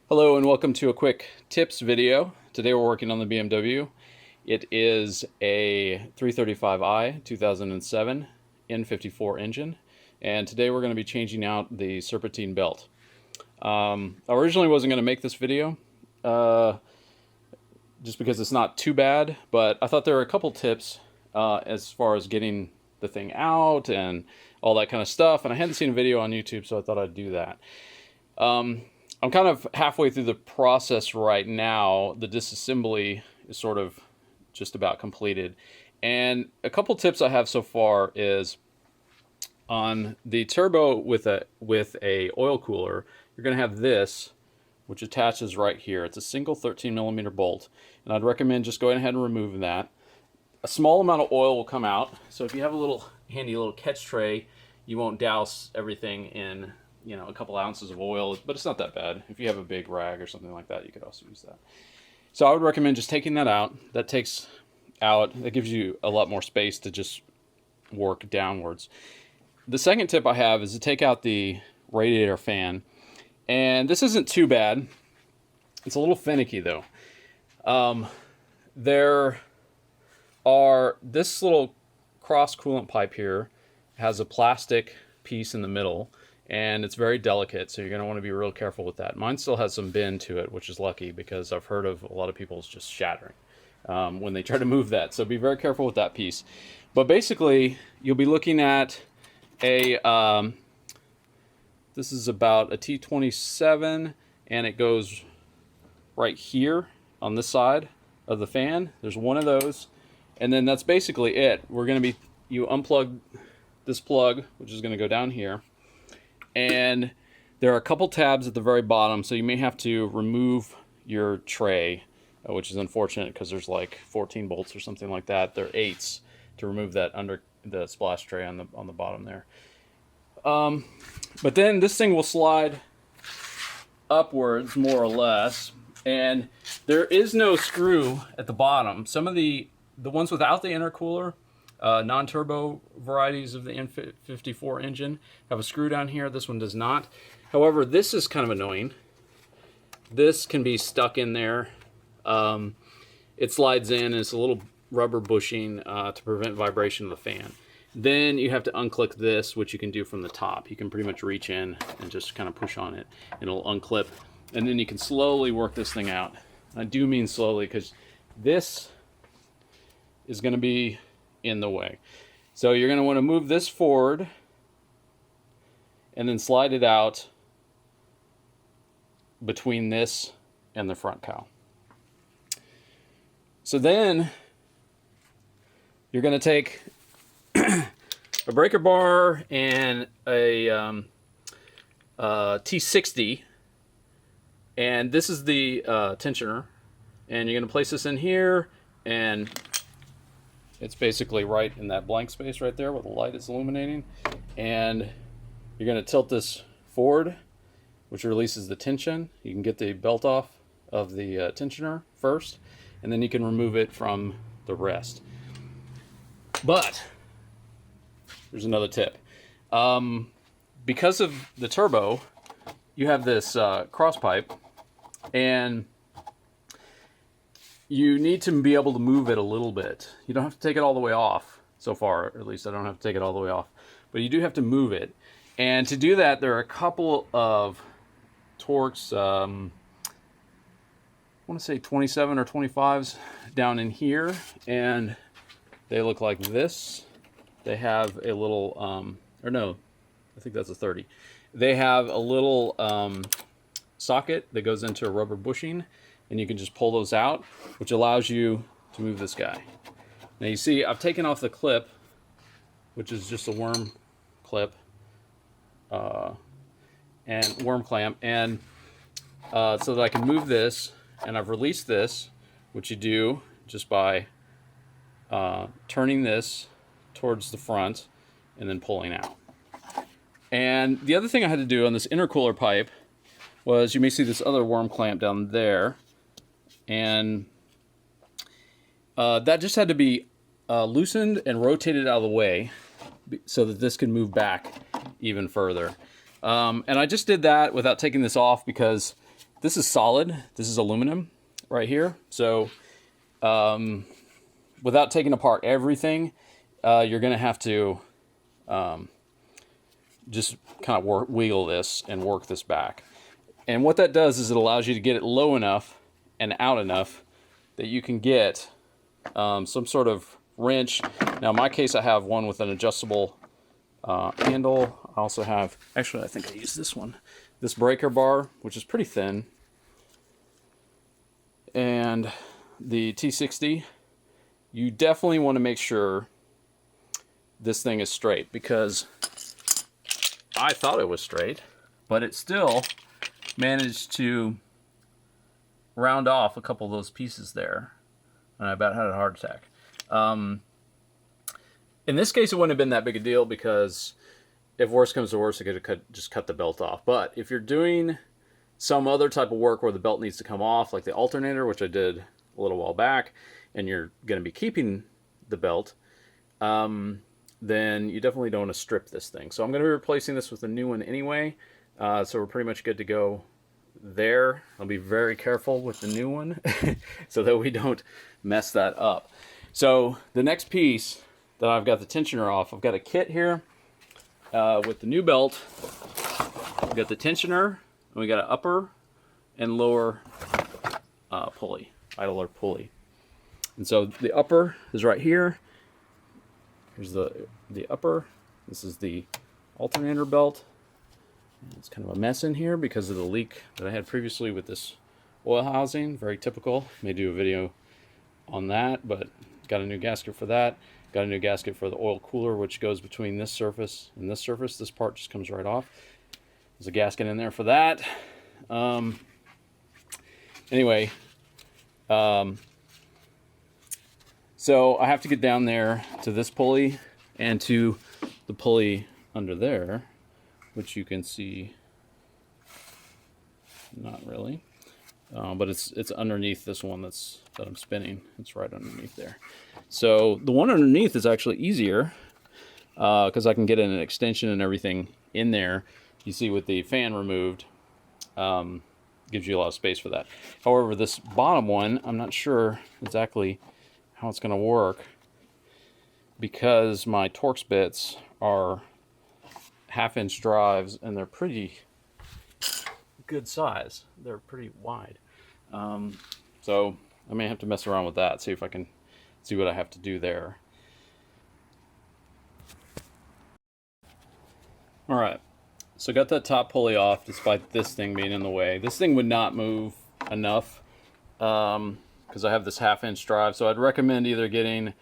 Hello and welcome to a quick tips video. Today we're working on the BMW. It is a 335i 2007 N54 engine, and today we're going to be changing out the Serpentine belt. I originally wasn't going to make this video just because it's not too bad, but I thought there were a couple tips as far as getting the thing out and all that kind of stuff, and I hadn't seen a video on YouTube, so I thought I'd do that. I'm kind of halfway through the process right now. The disassembly is sort of just about completed. And a couple tips I have so far is on the turbo with a oil cooler, you're going to have this, which attaches right here. It's a single 13mm bolt, and I'd recommend just going ahead and removing that. A small amount of oil will come out, so if you have a little handy little catch tray, you won't douse everything in a couple ounces of oil, but it's not that bad. If you have a big rag or something like that, you could also use that. So I would recommend just taking that out. That gives you a lot more space to just work downwards. The second tip I have is to take out the radiator fan. And this isn't too bad. It's a little finicky though. This little cross coolant pipe here has a plastic piece in the middle, and it's very delicate, so you're going to want to be real careful with that. Mine still has some bend to it, which is lucky because I've heard of a lot of people's just shattering when they try to move that. So be very careful with that piece. But basically, you'll be looking at this is about a T27, and it goes right here on this side of the fan. There's one of those, and then that's basically it. You unplug this plug, which is going to go down here. And there are a couple tabs at the very bottom, so you may have to remove your tray, which is unfortunate because there's like 14 bolts or something like that. They're 8s to remove that under the splash tray on the bottom there. But then this thing will slide upwards more or less, and there is no screw at the bottom. Some of the ones without the intercooler, non-turbo varieties of the N54 engine have a screw down here. This one does not. However, this is kind of annoying. This can be stuck in there. It slides in, and it's a little rubber bushing to prevent vibration of the fan. Then you have to unclick this, which you can do from the top. You can pretty much reach in and just kind of push on it, and it'll unclip. And then you can slowly work this thing out. I do mean slowly because this is going to be in the way. So you're going to want to move this forward and then slide it out between this and the front cowl. So then you're going to take a breaker bar and a T60, and this is the tensioner, and you're going to place this in here, and it's basically right in that blank space right there where the light is illuminating. And you're going to tilt this forward, which releases the tension. You can get the belt off of the tensioner first, and then you can remove it from the rest. But there's another tip. Because of the turbo, you have this cross pipe, and you need to be able to move it a little bit. You don't have to take it all the way off. So far, at least I don't have to take it all the way off. But you do have to move it. And to do that, there are a couple of Torx, I want to say 27 or 25s down in here. And they look like this. They have a little, or no, I think that's a 30. They have a little socket that goes into a rubber bushing, and you can just pull those out, which allows you to move this guy. Now you see I've taken off the clip, which is just a worm clip and worm clamp, and so that I can move this, and I've released this, which you do just by turning this towards the front and then pulling out. And the other thing I had to do on this intercooler pipe was, you may see this other worm clamp down there, and that just had to be loosened and rotated out of the way so that this can move back even further. And I just did that without taking this off because this is solid. This is aluminum right here. So without taking apart everything, you're going to have to just kind of wiggle this and work this back. And what that does is it allows you to get it low enough and out enough that you can get some sort of wrench. Now in my case, I have one with an adjustable handle. I also have, actually I think I use this one, this breaker bar, which is pretty thin, and the T60. You definitely want to make sure this thing is straight, because I thought it was straight, but it still managed to round off a couple of those pieces there, and I about had a heart attack. In this case, it wouldn't have been that big a deal, because if worse comes to worse, I could have just cut the belt off. But if you're doing some other type of work where the belt needs to come off, like the alternator, which I did a little while back, and you're going to be keeping the belt, then you definitely don't want to strip this thing. So I'm going to be replacing this with a new one anyway, so we're pretty much good to go there. I'll be very careful with the new one so that we don't mess that up. So the next piece that I've got the tensioner off, I've got a kit here with the new belt. We've got the tensioner, and we got an upper and lower pulley, idler pulley. And so the upper is right here. Here's the upper. This is the alternator belt. It's kind of a mess in here because of the leak that I had previously with this oil housing. Very typical. May do a video on that, but got a new gasket for that. Got a new gasket for the oil cooler, which goes between this surface and this surface. This part just comes right off. There's a gasket in there for that. Anyway, so I have to get down there to this pulley and to the pulley under there, which you can see, not really, but it's underneath this one that I'm spinning. It's right underneath there. So the one underneath is actually easier because I can get an extension and everything in there. You see with the fan removed, gives you a lot of space for that. However, this bottom one, I'm not sure exactly how it's going to work, because my Torx bits are 1/2-inch drives and they're pretty good size. They're pretty wide. So I may have to mess around with that, see if I can see what I have to do there. All right, so got that top pulley off despite this thing being in the way. This thing would not move enough because I have this 1/2-inch drive, so I'd recommend either getting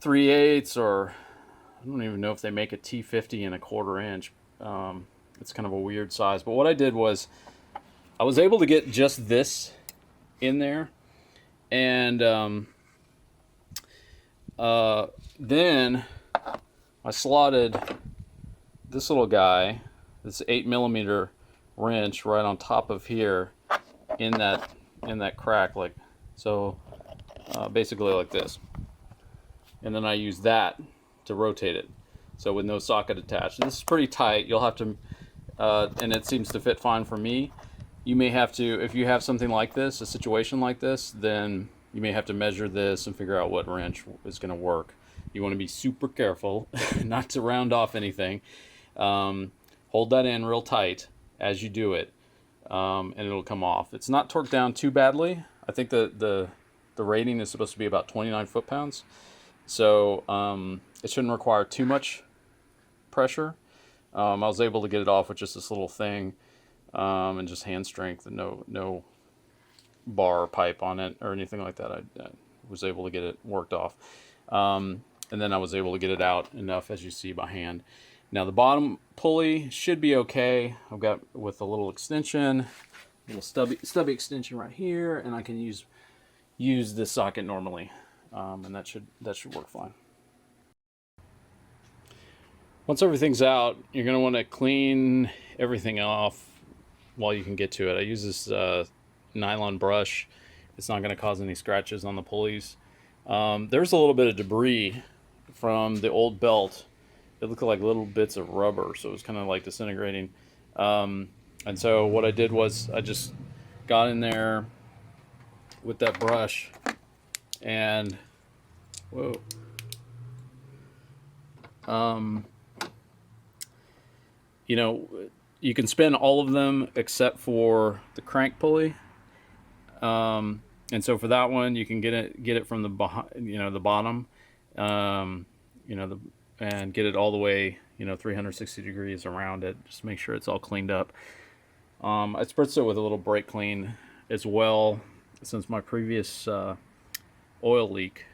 3/8 or I don't even know if they make a T50 in a 1/4 inch. It's kind of a weird size, but what I did was I was able to get just this in there, and then I slotted this little guy, this 8mm wrench, right on top of here in that crack, like so, basically like this, and then I use that to rotate it, so with no socket attached. And this is pretty tight. You'll have to, and it seems to fit fine for me. You may have to, if you have something like this, a situation like this, then you may have to measure this and figure out what wrench is going to work. You want to be super careful not to round off anything. Hold that in real tight as you do it, and it'll come off. It's not torqued down too badly. I think the rating is supposed to be about 29 foot-pounds, so it shouldn't require too much pressure. I was able to get it off with just this little thing, and just hand strength, and no bar or pipe on it or anything like that. I was able to get it worked off, and then I was able to get it out enough, as you see, by hand. Now the bottom pulley should be okay. I've got with a little extension, little stubby extension right here, and I can use this socket normally, and that should work fine. Once everything's out, you're going to want to clean everything off while you can get to it. I use this nylon brush. It's not going to cause any scratches on the pulleys. There's a little bit of debris from the old belt. It looked like little bits of rubber, so it was kind of like disintegrating. And so what I did was I just got in there with that brush and whoa, you know, you can spin all of them except for the crank pulley. And so for that one, you can get it from the the bottom, and get it all the way, 360 degrees around it. Just make sure it's all cleaned up. I spritzed it with a little brake clean as well, since my previous oil leak,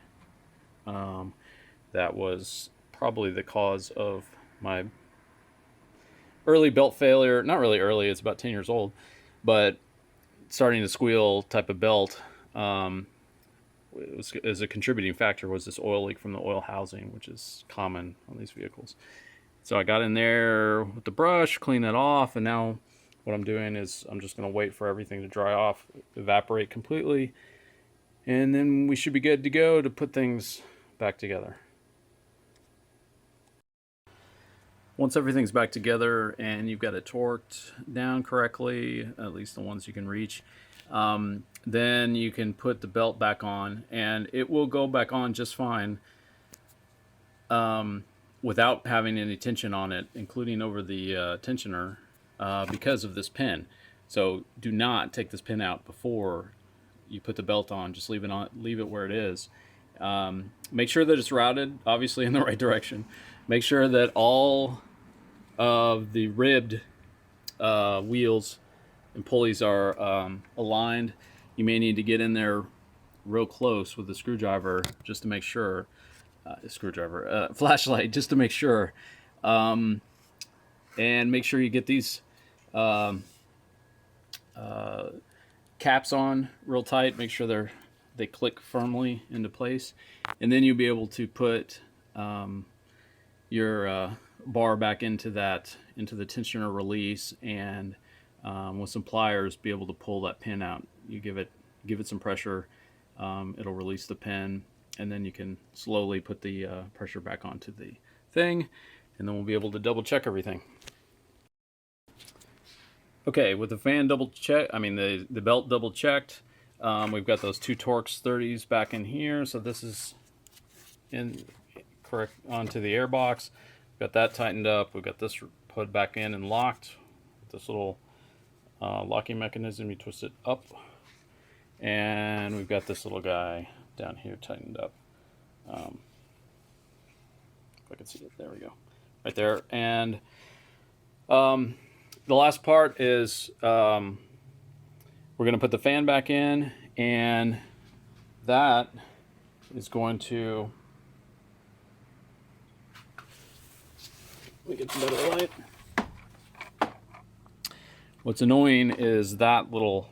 that was probably the cause of my early belt failure. Not really early, it's about 10 years old, but starting to squeal type of belt. As a contributing factor was this oil leak from the oil housing, which is common on these vehicles. So I got in there with the brush, clean that off, and now what I'm doing is I'm just going to wait for everything to dry off, evaporate completely, and then we should be good to go to put things back together. Once everything's back together and you've got it torqued down correctly, at least the ones you can reach, then you can put the belt back on, and it will go back on just fine without having any tension on it, including over the tensioner, because of this pin. So do not take this pin out before you put the belt on. Just leave it where it is. Make sure that it's routed, obviously, in the right direction. Make sure that all of the ribbed wheels and pulleys are aligned. You may need to get in there real close with a screwdriver just to make sure. Flashlight just to make sure. And make sure you get these caps on real tight. Make sure they click firmly into place, and then you'll be able to put your bar back into the tensioner release, and with some pliers be able to pull that pin out. You give it some pressure, it'll release the pin, and then you can slowly put the pressure back onto the thing, and then we'll be able to double check everything. Okay, with the fan the belt double checked, we've got those two Torx 30s back in here, so this is in correct onto the air box. Got that tightened up. We've got this put back in and locked. This little locking mechanism, you twist it up, and we've got this little guy down here tightened up. If I can see it, there we go, right there. And the last part is we're going to put the fan back in, and that is going to, let me get some better light. What's annoying is that little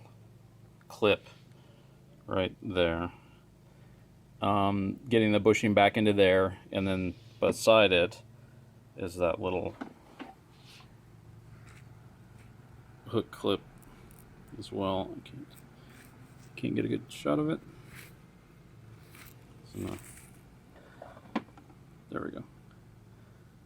clip right there. Getting the bushing back into there, and then beside it is that little hook clip as well. I can't get a good shot of it. So no. There we go.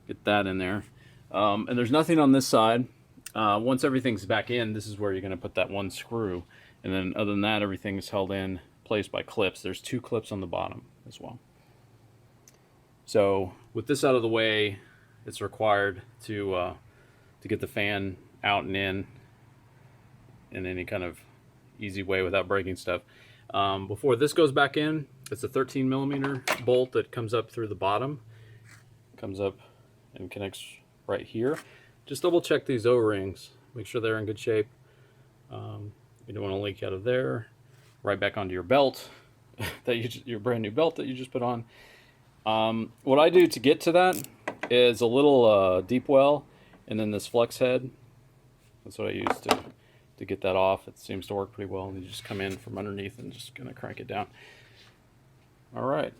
Get that in there. And there's nothing on this side. Once everything's back in, this is where you're going to put that one screw. And then other than that, everything is held in place by clips. There's two clips on the bottom as well. So with this out of the way, it's required to get the fan out and in any kind of easy way without breaking stuff. Before this goes back in, it's a 13mm bolt that comes up through the bottom, comes up and connects right here. Just double check these O-rings, make sure they're in good shape. You don't want to leak out of there. Right back onto your belt, your brand new belt that you just put on. What I do to get to that is a little deep well, and then this flex head. That's what I use to get that off. It seems to work pretty well. And you just come in from underneath and just gonna crank it down. All right.